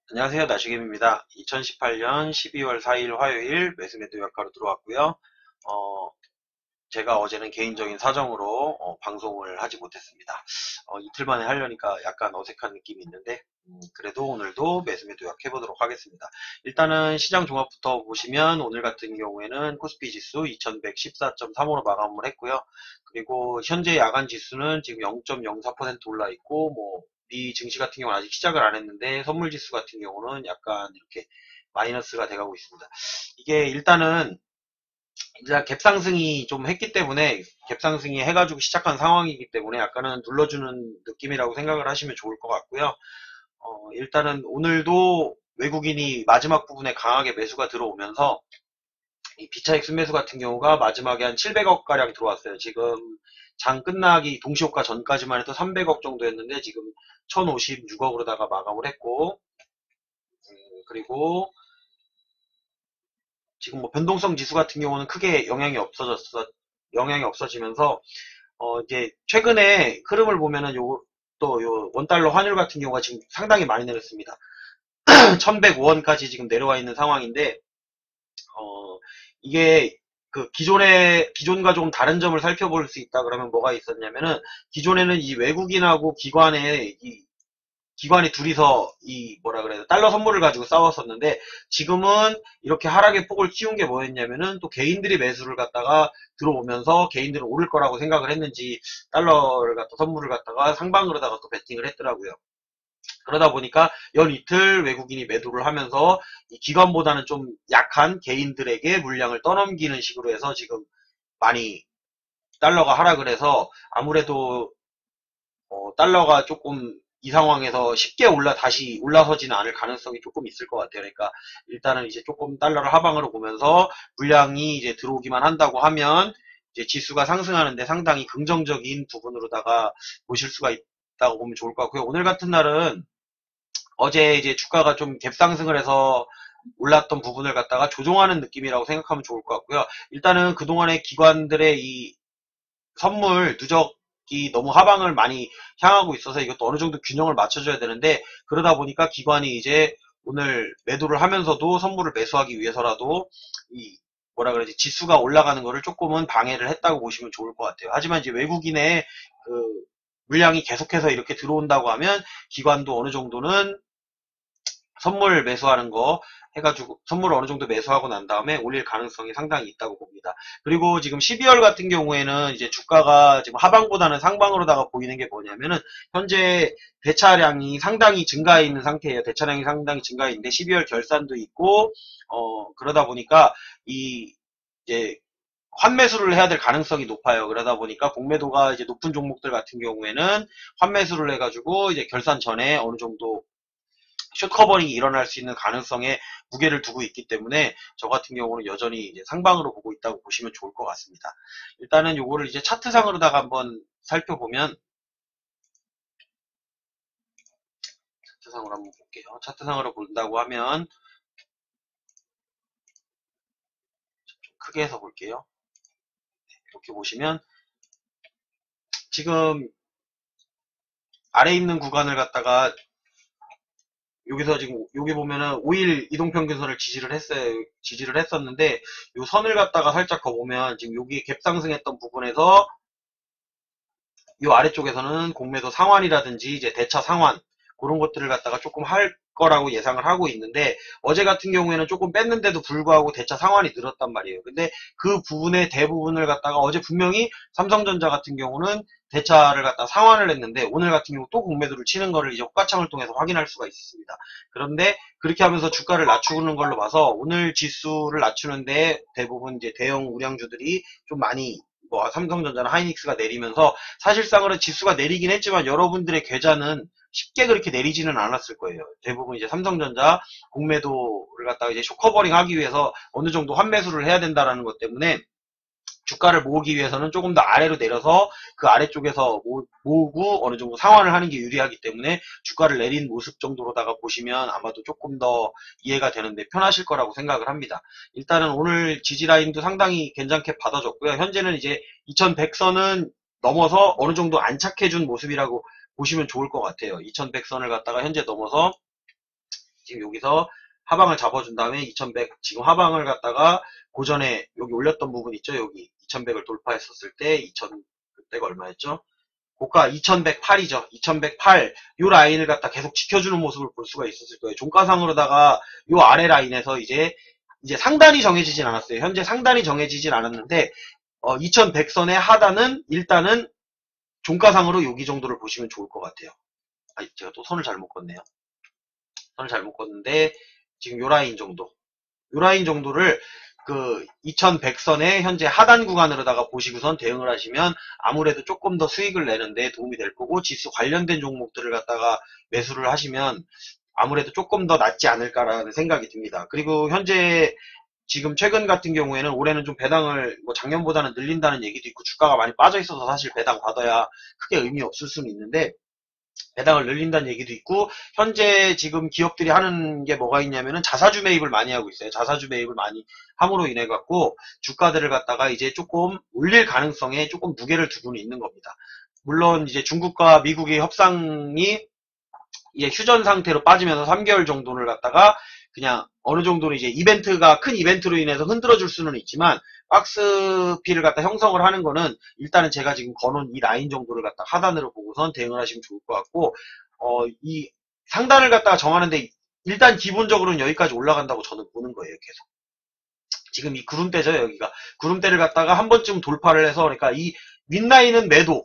안녕하세요. 나시겜입니다. 2018년 12월 4일 화요일 매수매도 역가로 들어왔고요. 어, 제가 어제는 개인적인 사정으로 방송을 하지 못했습니다. 이틀 만에 하려니까 약간 어색한 느낌이 있는데 그래도 오늘도 매수매도 역해보도록 하겠습니다. 일단은 시장 종합부터 보시면 오늘 같은 경우에는 코스피 지수 2114.35로 마감을 했고요. 그리고 현재 야간 지수는 지금 0.04% 올라 있고 미 증시 같은 경우는 아직 시작을 안 했는데 선물 지수 같은 경우는 약간 이렇게 마이너스가 돼가고 있습니다. 이게 일단은 이제 갭상승이 좀 했기 때문에 갭상승이 해가지고 시작한 상황이기 때문에 약간은 눌러주는 느낌이라고 생각을 하시면 좋을 것 같고요. 일단은 오늘도 외국인이 마지막 부분에 강하게 매수가 들어오면서 이 비차익 순매수 같은 경우가 마지막에 한 700억 가량 들어왔어요. 지금 장 끝나기 동시효과 전까지만 해도 300억 정도였는데 지금 1056억으로다가 마감을 했고 그리고 지금 변동성 지수 같은 경우는 크게 영향이 없어지면서 이제 최근에 흐름을 보면은 또 요 원달러 환율 같은 경우가 지금 상당히 많이 내렸습니다. 1105원까지 지금 내려와 있는 상황인데 어, 이게 기존과 조금 다른 점을 살펴볼 수 있다 그러면 뭐가 있었냐면은 기존에는 이 외국인하고 기관이 둘이서 뭐라 그래야 달러 선물을 가지고 싸웠었는데 지금은 이렇게 하락의 폭을 틔운 게 뭐였냐면은 또 개인들이 매수를 갖다가 들어오면서 개인들은 오를 거라고 생각을 했는지 달러를 갖다 선물을 갖다가 상방으로다가 또 베팅을 했더라고요. 그러다 보니까 연 이틀 외국인이 매도를 하면서 이 기관보다는 좀 약한 개인들에게 물량을 떠넘기는 식으로 해서 지금 많이 달러가 하락을 해서 아무래도 달러가 조금 이 상황에서 쉽게 다시 올라서지는 않을 가능성이 조금 있을 것 같아요. 그러니까 일단은 이제 조금 달러를 하방으로 보면서 물량이 이제 들어오기만 한다고 하면 이제 지수가 상승하는데 상당히 긍정적인 부분으로다가 보실 수가 있다고 보면 좋을 것 같고요. 오늘 같은 날은 어제 이제 주가가 좀 갭상승을 해서 올랐던 부분을 갖다가 조정하는 느낌이라고 생각하면 좋을 것 같고요. 일단은 그동안의 기관들의 이 선물 누적이 너무 하방을 많이 향하고 있어서 이것도 어느 정도 균형을 맞춰줘야 되는데 그러다 보니까 기관이 이제 오늘 매도를 하면서도 선물을 매수하기 위해서라도 이 뭐라 그러지 지수가 올라가는 거를 조금은 방해를 했다고 보시면 좋을 것 같아요. 하지만 이제 외국인의 그 물량이 계속해서 이렇게 들어온다고 하면 기관도 어느 정도는 선물 매수하는 거 해가지고 선물을 어느 정도 매수하고 난 다음에 올릴 가능성이 상당히 있다고 봅니다. 그리고 지금 12월 같은 경우에는 이제 주가가 지금 하방보다는 상방으로다가 보이는 게 뭐냐면은 현재 대차량이 상당히 증가해 있는 상태예요. 대차량이 상당히 증가해 있는데 12월 결산도 있고 그러다 보니까 이 이제 환매수를 해야 될 가능성이 높아요. 그러다 보니까 공매도가 이제 높은 종목들 같은 경우에는 환매수를 해가지고 이제 결산 전에 어느 정도 숏 커버링이 일어날 수 있는 가능성에 무게를 두고 있기 때문에 저 같은 경우는 여전히 이제 상방으로 보고 있다고 보시면 좋을 것 같습니다. 일단은 요거를 이제 차트상으로다가 한번 살펴보면 차트상으로 한번 볼게요. 차트상으로 본다고 하면 좀 크게 해서 볼게요. 이렇게 보시면 지금 아래 있는 구간을 갖다가 여기서 지금 여기 보면은 5일 이동평균선을 지지를 했었는데 요 선을 갖다가 살짝 거보면 지금 여기 갭상승했던 부분에서 이 아래쪽에서는 공매도 상환이라든지 이제 대차 상환 그런 것들을 갖다가 조금 할 거라고 예상을 하고 있는데 어제 같은 경우에는 조금 뺐는데도 불구하고 대차 상환이 늘었단 말이에요. 근데 그 부분의 대부분을 갖다가 어제 분명히 삼성전자 같은 경우는 대차를 갖다 상환을 했는데 오늘 같은 경우 또 공매도를 치는 거를 이제 호가창을 통해서 확인할 수가 있습니다. 그런데 그렇게 하면서 주가를 낮추는 걸로 봐서 오늘 지수를 낮추는데 대부분 이제 대형 우량주들이 좀 많이 삼성전자나 하이닉스가 내리면서 사실상으로 지수가 내리긴 했지만 여러분들의 계좌는 쉽게 그렇게 내리지는 않았을 거예요. 대부분 이제 삼성전자 공매도를 갖다가 이제 쇼커버링 하기 위해서 어느 정도 환매수를 해야 된다라는 것 때문에 주가를 모으기 위해서는 조금 더 아래로 내려서 그 아래쪽에서 모으고 어느 정도 상환을 하는 게 유리하기 때문에 주가를 내린 모습 정도로다가 보시면 아마도 조금 더 이해가 되는데 편하실 거라고 생각을 합니다. 일단은 오늘 지지라인도 상당히 괜찮게 받아줬고요. 현재는 이제 2100선은 넘어서 어느 정도 안착해준 모습이라고 보시면 좋을 것 같아요. 2100선을 갖다가 현재 넘어서 지금 여기서 하방을 잡아준 다음에 2100 지금 하방을 갖다가 고전에 여기 올렸던 부분 있죠. 여기 2100을 돌파했었을 때 2000 그때가 얼마였죠? 고가 2108이죠. 2108 요 라인을 갖다 계속 지켜주는 모습을 볼 수가 있었을 거예요. 종가상으로다가 요 아래 라인에서 이제 상단이 정해지진 않았어요. 현재 상단이 정해지진 않았는데 2100선의 하단은 일단은 종가상으로 여기 정도를 보시면 좋을 것 같아요. 제가 또 선을 잘못 껐네요. 선을 잘못 껐는데 지금 요 라인 정도 요 라인 정도를 그 2100선의 현재 하단 구간으로다가 보시고선 대응을 하시면 아무래도 조금 더 수익을 내는데 도움이 될 거고, 지수 관련된 종목들을 갖다가 매수를 하시면 아무래도 조금 더 낫지 않을까라는 생각이 듭니다. 그리고 현재 지금 최근 같은 경우에는 올해는 좀 배당을 뭐 작년보다는 늘린다는 얘기도 있고, 주가가 많이 빠져 있어서 사실 배당 받아야 크게 의미 없을 수는 있는데 배당을 늘린다는 얘기도 있고, 현재 지금 기업들이 하는 게 뭐가 있냐면은 자사주 매입을 많이 하고 있어요. 자사주 매입을 많이 함으로 인해 갖고 주가들을 갖다가 이제 조금 올릴 가능성에 조금 무게를 두고는 있는 겁니다. 물론 이제 중국과 미국의 협상이 이제 휴전 상태로 빠지면서 3개월 정도를 갖다가 그냥 어느 정도는 이제 이벤트가 큰 이벤트로 인해서 흔들어 줄 수는 있지만, 박스피를 갖다 형성을 하는 거는 일단은 제가 지금 거놓은 이 라인 정도를 갖다 하단으로 보고선 대응을 하시면 좋을 것 같고, 이 상단을 갖다가 정하는데 일단 기본적으로는 여기까지 올라간다고 저는 보는 거예요. 계속 지금 이 구름대죠. 여기가 구름대를 갖다가 한 번쯤 돌파를 해서, 그러니까 이 윗라인은 매도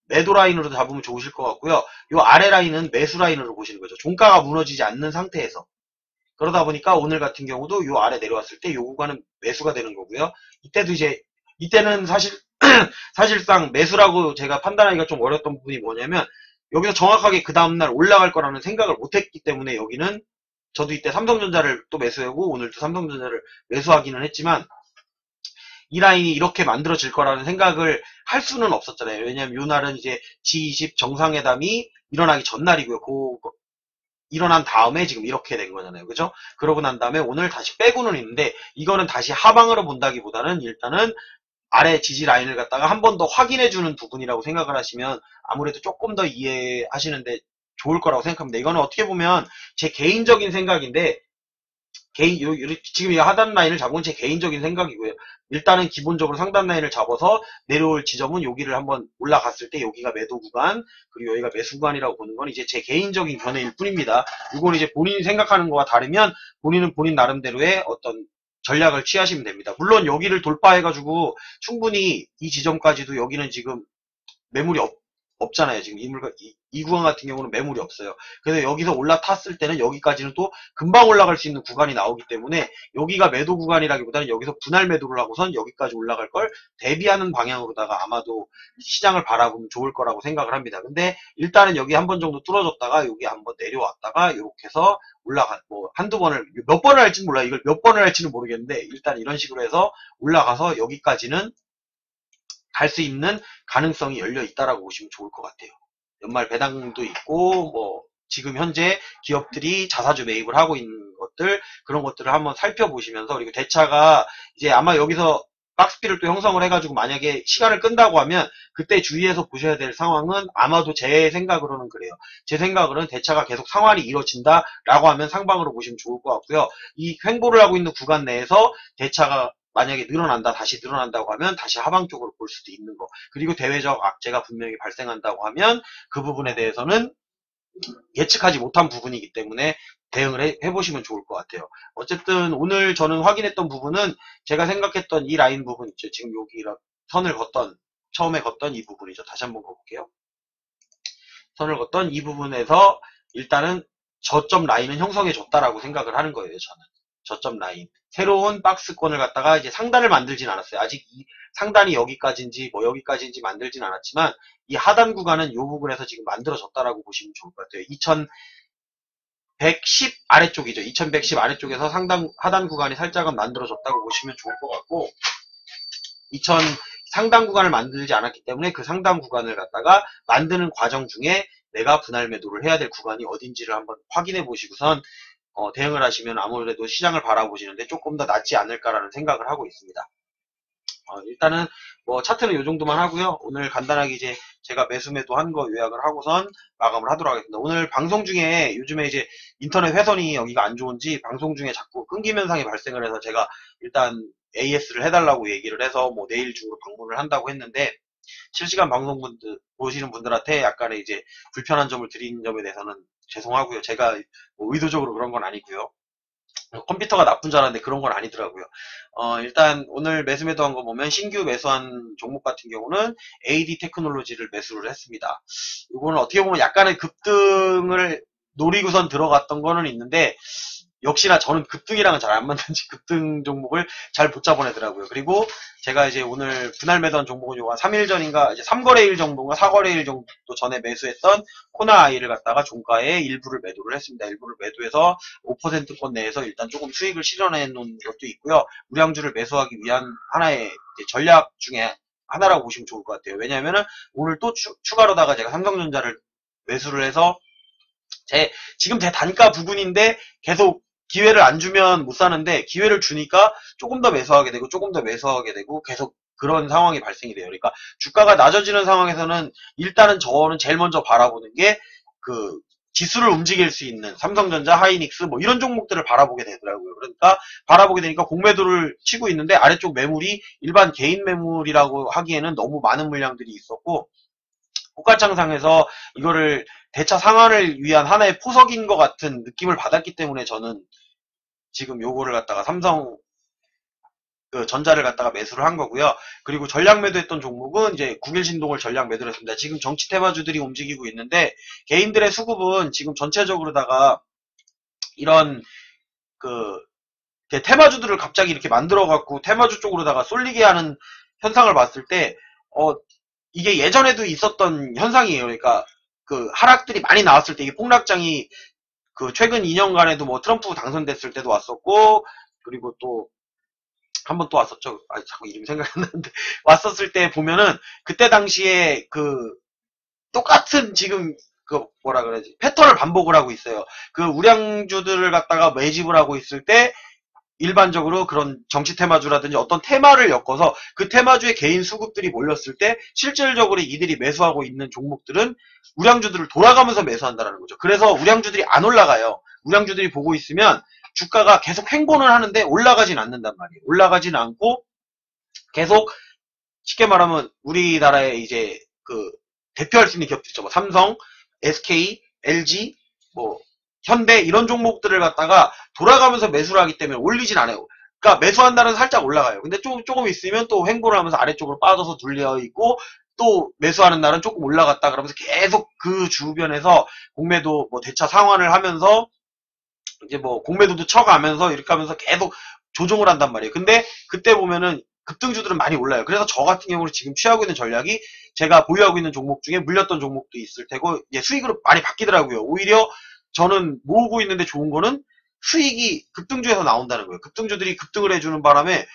라인으로 잡으면 좋으실 것 같고요. 요 아래 라인은 매수 라인으로 보시는 거죠. 종가가 무너지지 않는 상태에서. 그러다 보니까 오늘 같은 경우도 요 아래 내려왔을 때 요 구간은 매수가 되는 거고요. 이때는 사실상 매수라고 제가 판단하기가 좀 어려웠던 부분이 뭐냐면, 여기서 정확하게 그 다음날 올라갈 거라는 생각을 못했기 때문에, 여기는 저도 이때 삼성전자를 또 매수하고 오늘도 삼성전자를 매수하기는 했지만, 이 라인이 이렇게 만들어질 거라는 생각을 할 수는 없었잖아요. 왜냐면 요 날은 이제 G20 정상회담이 일어나기 전날이고요. 일어난 다음에 지금 이렇게 된 거잖아요. 그죠? 그러고 난 다음에 오늘 다시 빼고는 있는데, 이거는 다시 하방으로 본다기보다는 일단은 아래 지지 라인을 갖다가 한 번 더 확인해 주는 부분이라고 생각을 하시면 아무래도 조금 더 이해하시는데 좋을 거라고 생각합니다. 이거는 어떻게 보면 제 개인적인 생각인데, 지금 이 하단 라인을 잡은 건 제 개인적인 생각이고요. 일단은 기본적으로 상단 라인을 잡아서 내려올 지점은 여기를 한번 올라갔을 때 여기가 매도 구간, 그리고 여기가 매수 구간이라고 보는 건 이제 제 개인적인 견해일 뿐입니다. 이건 이제 본인이 생각하는 거와 다르면 본인은 본인 나름대로의 어떤 전략을 취하시면 됩니다. 물론 여기를 돌파해가지고 충분히 이 지점까지도 여기는 지금 매물이 없잖아요. 지금 이 구간 같은 경우는 매물이 없어요. 그래서 여기서 올라탔을 때는 여기까지는 또 금방 올라갈 수 있는 구간이 나오기 때문에, 여기가 매도 구간이라기보다는 여기서 분할 매도를 하고선 여기까지 올라갈 걸 대비하는 방향으로다가 아마도 시장을 바라보면 좋을 거라고 생각을 합니다. 근데 일단은 여기 한 번 정도 뚫어졌다가 여기 한번 내려왔다가 이렇게 해서 뭐 한두 번을, 몇 번을 할지는 몰라요. 이걸 몇 번을 할지는 모르겠는데, 일단 이런 식으로 해서 올라가서 여기까지는 갈 수 있는 가능성이 열려 있다라고 보시면 좋을 것 같아요. 연말 배당도 있고, 뭐 지금 현재 기업들이 자사주 매입을 하고 있는 것들, 그런 것들을 한번 살펴보시면서, 그리고 대차가 이제 아마 여기서 박스피를 또 형성을 해가지고 만약에 시간을 끈다고 하면 그때 주의해서 보셔야 될 상황은, 아마도 제 생각으로는 그래요. 제 생각으로는 대차가 계속 상환이 이루어진다라고 하면 상방으로 보시면 좋을 것 같고요. 이 횡보를 하고 있는 구간 내에서 대차가 만약에 다시 늘어난다고 하면 다시 하방 쪽으로 볼 수도 있는 거. 그리고 대외적 악재가 분명히 발생한다고 하면 그 부분에 대해서는 예측하지 못한 부분이기 때문에 대응을 해보시면 좋을 것 같아요. 어쨌든 오늘 저는 확인했던 부분은 제가 생각했던 이 라인 부분 있죠. 지금 여기 선을 처음에 걷던 이 부분이죠. 다시 한번 걷볼게요. 선을 걷던 이 부분에서 일단은 저점 라인은 형성해 줬다라고 생각을 하는 거예요. 저는 저점 라인, 새로운 박스권을 갖다가 이제 상단을 만들진 않았어요. 아직 이 상단이 여기까지인지 뭐 여기까지인지 만들진 않았지만, 이 하단 구간은 이 부분에서 지금 만들어졌다라고 보시면 좋을 것 같아요. 2110 아래쪽이죠. 2110 아래쪽에서 하단 구간이 살짝은 만들어졌다고 보시면 좋을 것 같고, 상단 구간을 만들지 않았기 때문에 그 상단 구간을 갖다가 만드는 과정 중에 내가 분할 매도를 해야 될 구간이 어딘지를 한번 확인해 보시고선 대응을 하시면 아무래도 시장을 바라보시는데 조금 더 낫지 않을까라는 생각을 하고 있습니다. 일단은 뭐 차트는 요 정도만 하고요. 오늘 간단하게 이제 제가 매수 매도한 거 요약을 하고선 마감을 하도록 하겠습니다. 오늘 방송 중에 요즘에 이제 인터넷 회선이 여기가 안 좋은지 방송 중에 자꾸 끊김 현상이 발생을 해서 제가 일단 AS를 해달라고 얘기를 해서 뭐 내일 중으로 방문을 한다고 했는데 실시간 방송 보시는 분들한테 약간의 이제 불편한 점을 드린 점에 대해서는 죄송하고요. 제가 뭐 의도적으로 그런 건 아니고요. 컴퓨터가 나쁜 줄 알았는데 그런 건 아니더라고요. 일단 오늘 매수 매도한 거 보면 신규 매수한 종목 같은 경우는 AD 테크놀로지를 매수를 했습니다. 이거는 어떻게 보면 약간의 급등을 노리고선 들어갔던 거는 있는데 역시나 저는 급등이랑은 잘 안 맞는지 급등 종목을 잘 못 잡아내더라고요. 그리고 제가 이제 오늘 분할 매도한 종목은 요가 3일 전인가 이제 3거래일 정도인가 4거래일 정도 전에 매수했던 코나아이를 갖다가 종가에 일부를 매도를 했습니다. 일부를 매도해서 5%권 내에서 일단 조금 수익을 실현해 놓은 것도 있고요. 우량주를 매수하기 위한 하나의 전략 중에 하나라고 보시면 좋을 것 같아요. 왜냐하면은 오늘 또 추가로다가 제가 삼성전자를 매수를 해서 지금 제 단가 부근인데 계속 기회를 안 주면 못 사는데 기회를 주니까 조금 더 매수하게 되고 조금 더 매수하게 되고 계속 그런 상황이 발생이 돼요. 그러니까 주가가 낮아지는 상황에서는 일단은 저는 제일 먼저 바라보는 게 그 지수를 움직일 수 있는 삼성전자, 하이닉스 뭐 이런 종목들을 바라보게 되더라고요. 그러니까 바라보게 되니까 공매도를 치고 있는데 아래쪽 매물이 일반 개인 매물이라고 하기에는 너무 많은 물량들이 있었고 호가창상에서 이거를 대차 상환을 위한 하나의 포석인 것 같은 느낌을 받았기 때문에 저는 지금 요거를 갖다가 삼성 전자를 갖다가 매수를 한 거고요. 그리고 전략 매도했던 종목은 이제 국일신동을 전략 매도를 했습니다. 지금 정치 테마주들이 움직이고 있는데 개인들의 수급은 지금 전체적으로다가 이런 그 테마주들을 갑자기 이렇게 만들어 갖고 테마주 쪽으로다가 쏠리게 하는 현상을 봤을 때 이게 예전에도 있었던 현상이에요. 그러니까 그 하락들이 많이 나왔을 때 이게 폭락장이 그 최근 2년간에도 뭐 트럼프 당선됐을 때도 왔었고 그리고 또 한 번 또 왔었죠. 아 자꾸 이름이 생각이 안 나는데 왔었을 때 보면은 그때 당시에 그 똑같은 지금 그 뭐라 그러지 패턴을 반복을 하고 있어요. 그 우량주들을 갖다가 매집을 하고 있을 때 일반적으로 그런 정치 테마주라든지 어떤 테마를 엮어서 그 테마주의 개인 수급들이 몰렸을 때 실질적으로 이들이 매수하고 있는 종목들은 우량주들을 돌아가면서 매수한다는 거죠. 그래서 우량주들이 안 올라가요. 우량주들이 보고 있으면 주가가 계속 횡보는 하는데 올라가진 않는단 말이에요. 올라가진 않고 계속 쉽게 말하면 우리나라의 이제 그 대표할 수 있는 기업들 있죠. 뭐 삼성, SK, LG, 뭐 현대 이런 종목들을 갖다가 돌아가면서 매수를 하기 때문에 올리진 않아요. 그러니까 매수한 날은 살짝 올라가요. 근데 조금 있으면 또 횡보를 하면서 아래쪽으로 빠져서 눌려 있고 또 매수하는 날은 조금 올라갔다 그러면서 계속 그 주변에서 공매도 뭐 대차 상환을 하면서 이제 뭐 공매도도 쳐가면서 이렇게 하면서 계속 조정을 한단 말이에요. 근데 그때 보면은 급등주들은 많이 올라요. 그래서 저 같은 경우는 지금 취하고 있는 전략이 제가 보유하고 있는 종목 중에 물렸던 종목도 있을 테고 이제 수익으로 많이 바뀌더라고요. 오히려 저는 모으고 있는데 좋은 거는 수익이 급등주에서 나온다는 거예요. 급등주들이 급등을 해주는 바람에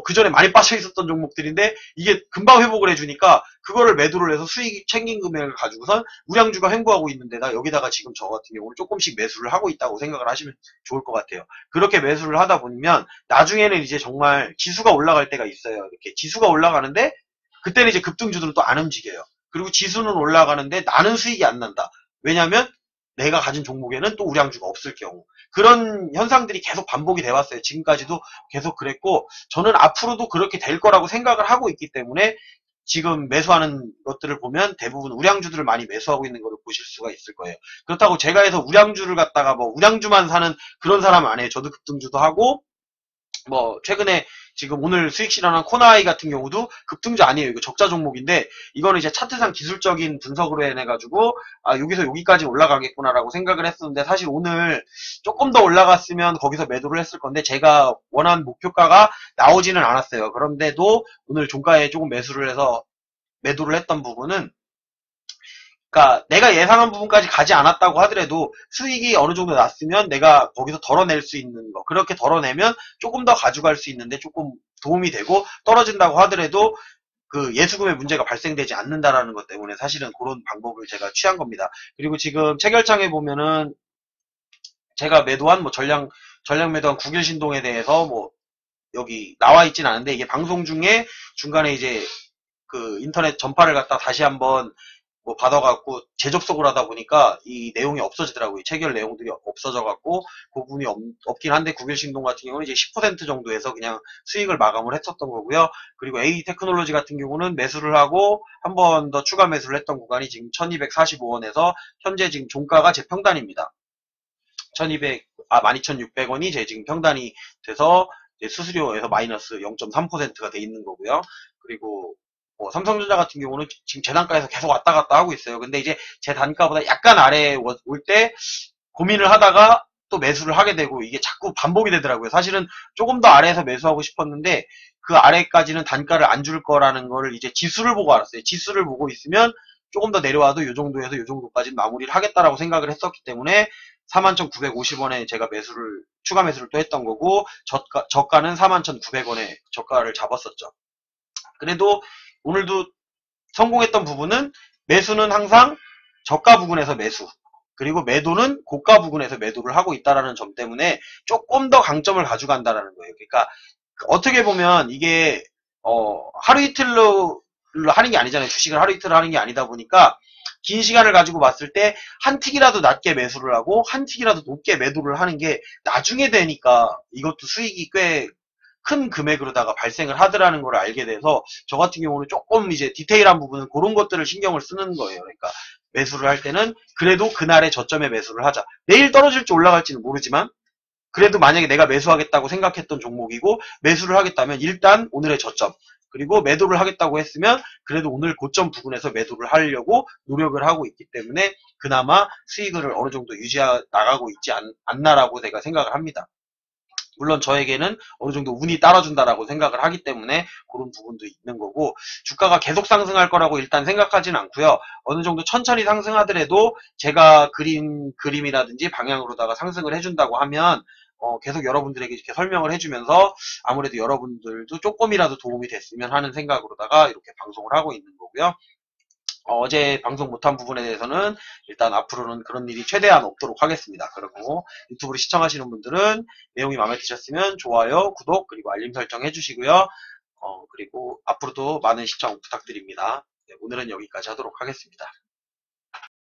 그 전에 많이 빠져 있었던 종목들인데 이게 금방 회복을 해주니까 그거를 매도를 해서 수익 챙긴 금액을 가지고선 우량주가 횡보하고 있는데다 여기다가 지금 저 같은 경우는 조금씩 매수를 하고 있다고 생각을 하시면 좋을 것 같아요. 그렇게 매수를 하다 보면 나중에는 이제 정말 지수가 올라갈 때가 있어요. 이렇게 지수가 올라가는데 그때는 이제 급등주들은 또 안 움직여요. 그리고 지수는 올라가는데 나는 수익이 안 난다. 왜냐하면 내가 가진 종목에는 또 우량주가 없을 경우 그런 현상들이 계속 반복이 돼 왔어요. 지금까지도 계속 그랬고 저는 앞으로도 그렇게 될 거라고 생각을 하고 있기 때문에 지금 매수하는 것들을 보면 대부분 우량주들을 많이 매수하고 있는 것을 보실 수가 있을 거예요. 그렇다고 제가 해서 우량주를 갖다가 뭐 우량주만 사는 그런 사람 아니에요. 저도 급등주도 하고 뭐 최근에 지금 오늘 수익 실현한 코나이 같은 경우도 급등주 아니에요. 이거 적자 종목인데 이거는 이제 차트상 기술적인 분석으로 해내가지고 아 여기서 여기까지 올라가겠구나라고 생각을 했었는데 사실 오늘 조금 더 올라갔으면 거기서 매도를 했을 건데 제가 원하는 목표가가 나오지는 않았어요. 그런데도 오늘 종가에 조금 매수를 해서 매도를 했던 부분은 그러니까 내가 예상한 부분까지 가지 않았다고 하더라도 수익이 어느 정도 났으면 내가 거기서 덜어낼 수 있는 거 그렇게 덜어내면 조금 더 가져갈 수 있는데 조금 도움이 되고 떨어진다고 하더라도 그 예수금의 문제가 발생되지 않는다라는 것 때문에 사실은 그런 방법을 제가 취한 겁니다. 그리고 지금 체결창에 보면은 제가 매도한 뭐 전량 매도한 국일신동에 대해서 뭐 여기 나와 있진 않은데 이게 방송 중에 중간에 이제 그 인터넷 전파를 갖다 다시 한번 뭐 받아갖고 재접속을 하다 보니까 이 내용이 없어지더라고요. 체결 내용들이 없어져갖고 그 부분이 없긴 한데 국일신동 같은 경우는 이제 10% 정도에서 그냥 수익을 마감을 했었던 거고요. 그리고 A 테크놀로지 같은 경우는 매수를 하고 한 번 더 추가 매수를 했던 구간이 지금 1245원에서 현재 지금 종가가 제 평단입니다. 12,600원이 제 지금 평단이 돼서 수수료에서 마이너스 0.3%가 돼 있는 거고요. 그리고 뭐 삼성전자 같은 경우는 지금 제 단가에서 계속 왔다 갔다 하고 있어요. 근데 이제 제 단가보다 약간 아래에 올 때 고민을 하다가 또 매수를 하게 되고 이게 자꾸 반복이 되더라고요. 사실은 조금 더 아래에서 매수하고 싶었는데 그 아래까지는 단가를 안 줄 거라는 거를 이제 지수를 보고 알았어요. 지수를 보고 있으면 조금 더 내려와도 이 정도에서 이 정도까지 마무리를 하겠다라고 생각을 했었기 때문에 41,950원에 제가 추가 매수를 또 했던 거고, 저가는 41,900원에 저가를 잡았었죠. 그래도 오늘도 성공했던 부분은 매수는 항상 저가 부근에서 매수, 그리고 매도는 고가 부근에서 매도를 하고 있다라는 점 때문에 조금 더 강점을 가져간다라는 거예요. 그러니까 어떻게 보면 이게 하루 이틀로 하는 게 아니잖아요. 주식을 하루 이틀 하는 게 아니다 보니까 긴 시간을 가지고 봤을 때 한 틱이라도 낮게 매수를 하고 한 틱이라도 높게 매도를 하는 게 나중에 되니까 이것도 수익이 꽤 큰 금액으로다가 발생을 하더라는 걸 알게 돼서 저 같은 경우는 조금 이제 디테일한 부분은 그런 것들을 신경을 쓰는 거예요. 그러니까 매수를 할 때는 그래도 그날의 저점에 매수를 하자. 내일 떨어질지 올라갈지는 모르지만 그래도 만약에 내가 매수하겠다고 생각했던 종목이고 매수를 하겠다면 일단 오늘의 저점, 그리고 매도를 하겠다고 했으면 그래도 오늘 고점 부근에서 매도를 하려고 노력을 하고 있기 때문에 그나마 수익을 어느 정도 유지해 나가고 있지 않나라고 제가 생각을 합니다. 물론 저에게는 어느 정도 운이 따라준다라고 생각을 하기 때문에 그런 부분도 있는 거고, 주가가 계속 상승할 거라고 일단 생각하진 않고요. 어느 정도 천천히 상승하더라도 제가 그린 그림이라든지 방향으로다가 상승을 해준다고 하면 계속 여러분들에게 이렇게 설명을 해주면서 아무래도 여러분들도 조금이라도 도움이 됐으면 하는 생각으로다가 이렇게 방송을 하고 있는 거고요. 어제 방송 못한 부분에 대해서는 일단 앞으로는 그런 일이 최대한 없도록 하겠습니다. 그리고 유튜브를 시청하시는 분들은 내용이 마음에 드셨으면 좋아요, 구독, 그리고 알림 설정 해주시고요. 그리고 앞으로도 많은 시청 부탁드립니다. 네, 오늘은 여기까지 하도록 하겠습니다.